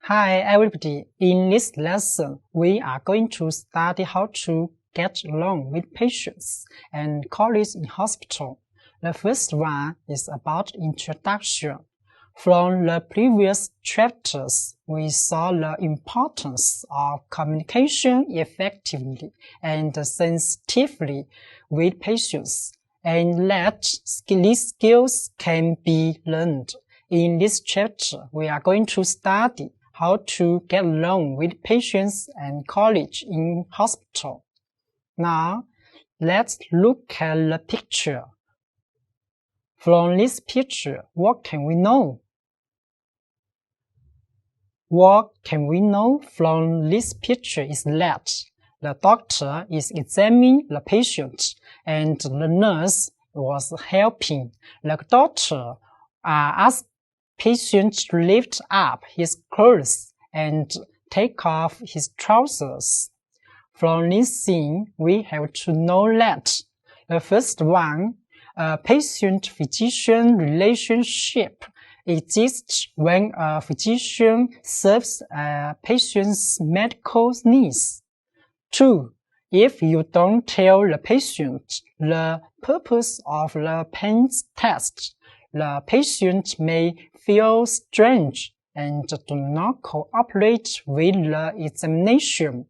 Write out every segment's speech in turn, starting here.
Hi everybody, in this lesson we are going to study how to get along with patients and colleagues in hospital. The first one is about introduction. From the previous chapters, we saw the importance of communication effectively and sensitively with patients, and that these skills can be learned. In this chapter, we are going to study how to get along with patients and colleagues in hospital. Now, let's look at the picture. From this picture, what can we know? What can we know from this picture is that the doctor is examining the patient and the nurse was helping. The doctor asked patient to lift up his clothes and take off his trousers. From this scene, we have to know that the first one, patient-physician relationship exists when a physician serves a patient's medical needs. 2. If you don't tell the patient the purpose of the pain test, the patient may feel strange and do not cooperate with the examination.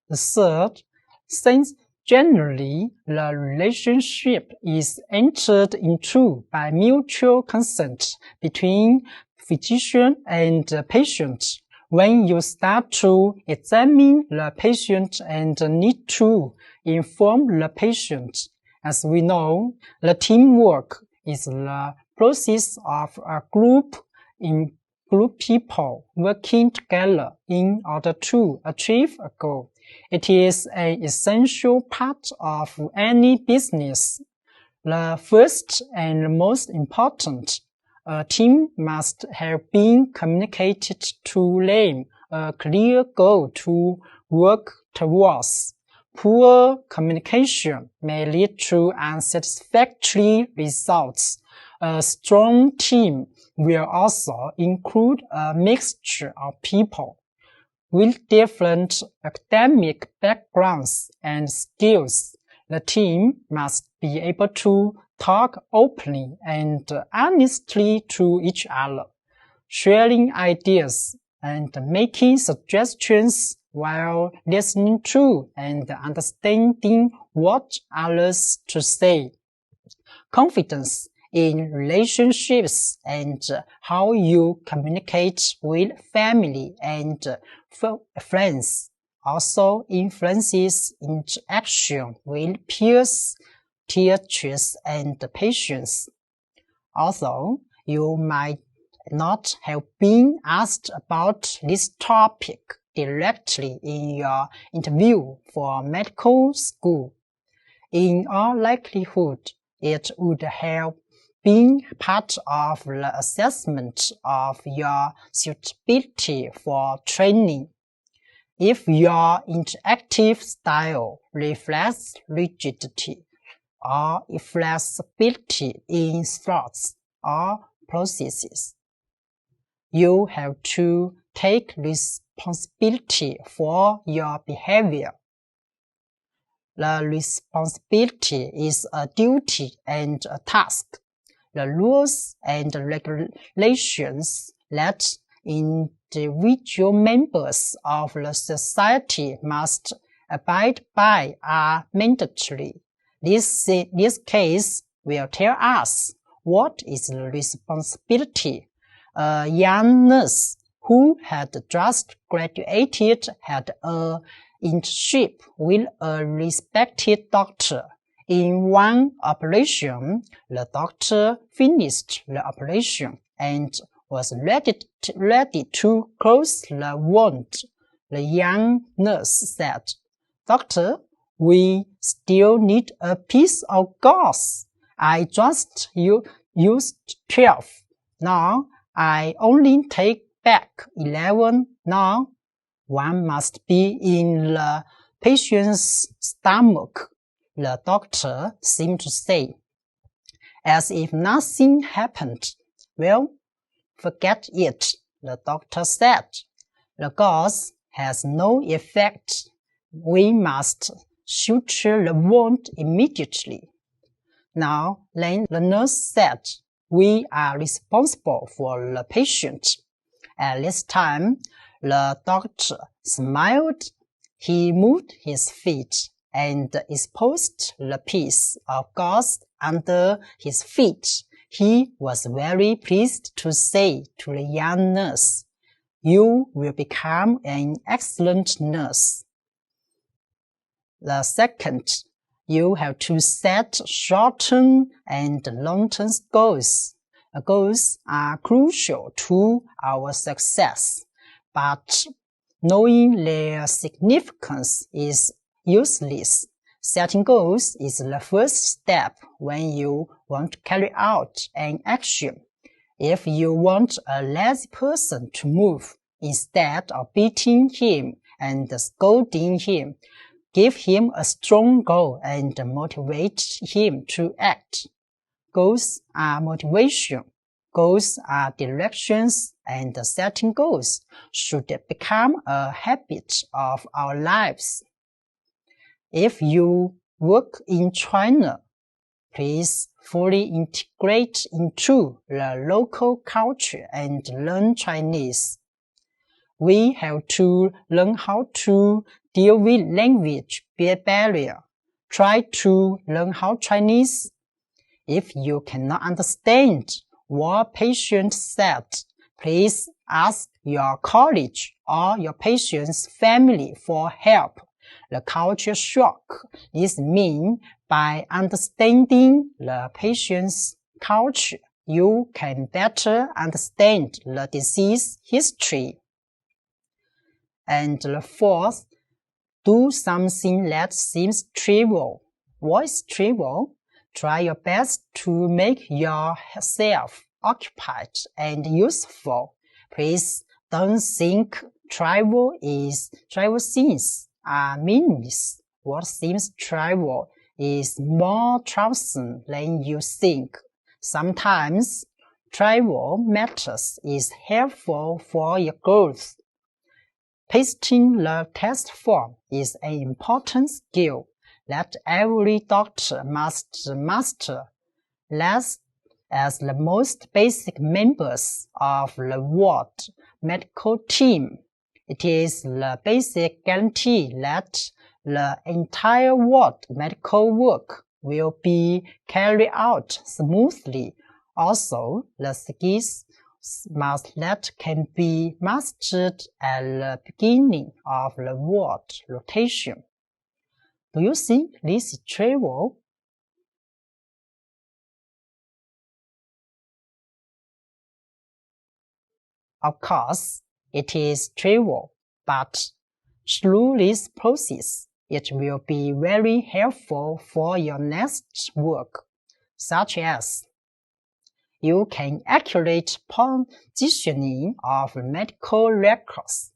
The third, since generally the relationship is entered into by mutual consent between physician and patient, when you start to examine the patient and need to inform the patient, as we know, the teamwork is the process of a group people working together in order to achieve a goal. It is an essential part of any business. The first and most important, a team must have been communicated to them a clear goal to work towards. Poor communication may lead to unsatisfactory results. A strong team will also include a mixture of people with different academic backgrounds and skills. The team must be able to talk openly and honestly to each other, sharing ideas and making suggestions while listening to and understanding what others to say. Confidence in relationships and how you communicate with family and friends also influences interaction with peers, teachers, and patients. Although you might not have been asked about this topic directly in your interview for medical school, in all likelihood, it would have been part of the assessment of your suitability for training. If your interactive style reflects rigidity or inflexibility in thoughts or processes, you have to take responsibility for your behavior. The responsibility is a duty and a task. The rules and regulations that individual members of the society must abide by are mandatory. This case will tell us what is the responsibility. A young nurse who had just graduated had an internship with a respected doctor. In one operation, the doctor finished the operation and was ready to close the wound. The young nurse said, "Doctor, we still need a piece of gauze. I just used 12. Now I only take back 11 now. One must be in the patient's stomach," the doctor seemed to say, as if nothing happened. "Well, forget it. the doctor said. The gauze has no effect. We must suture the wound immediately. Now, then the nurse said, we are responsible for the patient. At this time, the doctor smiled. He moved his feet and exposed the piece of gauze under his feet. He was very pleased to say to the young nurse, you will become an excellent nurse. The second, you have to set short-term and long-term goals. Goals are crucial to our success, but knowing their significance is useless. Setting goals is the first step when you want to carry out an action. If you want a lazy person to move, instead of beating him and scolding him, give him a strong goal and motivate him to act. Goals are motivation. Goals are directions, and setting goals should become a habit of our lives. If you work in China, please fully integrate into the local culture and learn Chinese. We have to learn how to deal with language barrier. Try to learn how Chinese. If you cannot understand what patient said, please ask your colleague or your patient's family for help. The culture shock is meant by understanding the patient's culture, you can better understand the disease history. And the fourth, do something that seems trivial. What is trivial? Try your best to make yourself occupied and useful. Please don't think trivial things are meaningless. What seems trivial is more troublesome than you think. Sometimes trivial matters is helpful for your growth. Pasting the test form is an important skill that every doctor must master. Last, as the most basic members of the ward medical team, it is the basic guarantee that the entire ward medical work will be carried out smoothly. Also, the skills that can be mastered at the beginning of the ward rotation. Do you think this is trivial? Of course, it is trivial, but through this process, it will be very helpful for your next work, such as you can accurate positioning of medical records,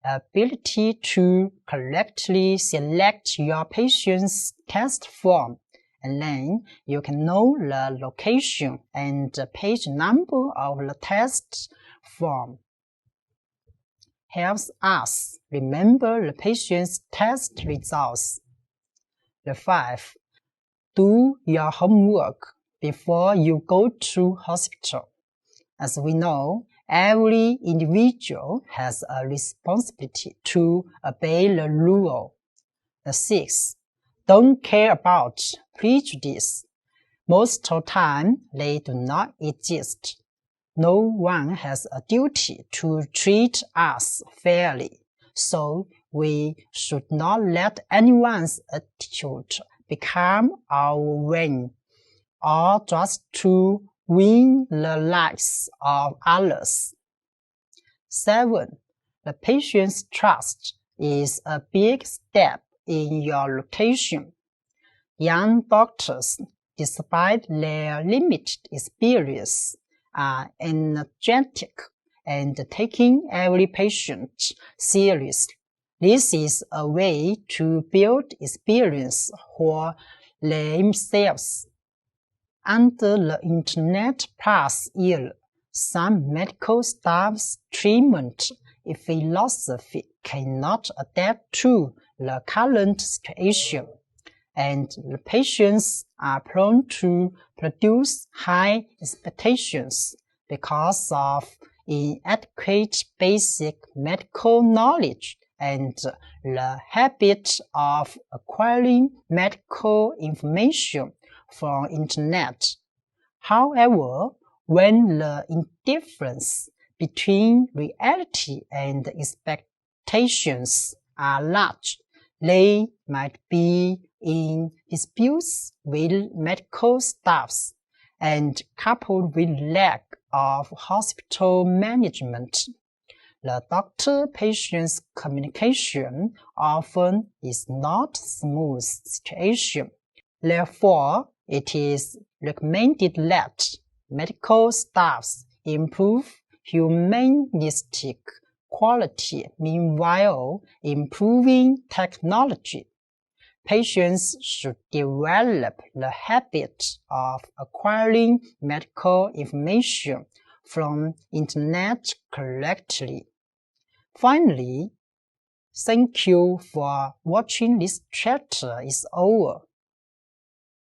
ability to correctly select your patient's test form, and then you can know the location and page number of the test form. Helps us remember the patient's test results. The 5. Do your homework before you go to hospital. As we know, every individual has a responsibility to obey the rule. The 6. Don't care about prejudice. Most of the time, they do not exist. No one has a duty to treat us fairly, so we should not let anyone's attitude become our vain, or just to win the lives of others. 7. The patient's trust is a big step in your rotation. Young doctors, despite their limited experience, are energetic and taking every patient seriously. This is a way to build experience for themselves. Under the Internet Plus era, Some medical staff's treatment philosophy cannot adapt to the current situation, and the patients are prone to produce high expectations because of inadequate basic medical knowledge and the habit of acquiring medical information from internet. However, when the indifference between reality and expectations are large, they might be in disputes with medical staffs, and coupled with lack of hospital management, the doctor-patient communication often is not a smooth situation. Therefore, it is recommended that medical staffs improve humanistic quality meanwhile improving technology. Patients should develop the habit of acquiring medical information from internet correctly. Finally, thank you for watching. This chapter is over.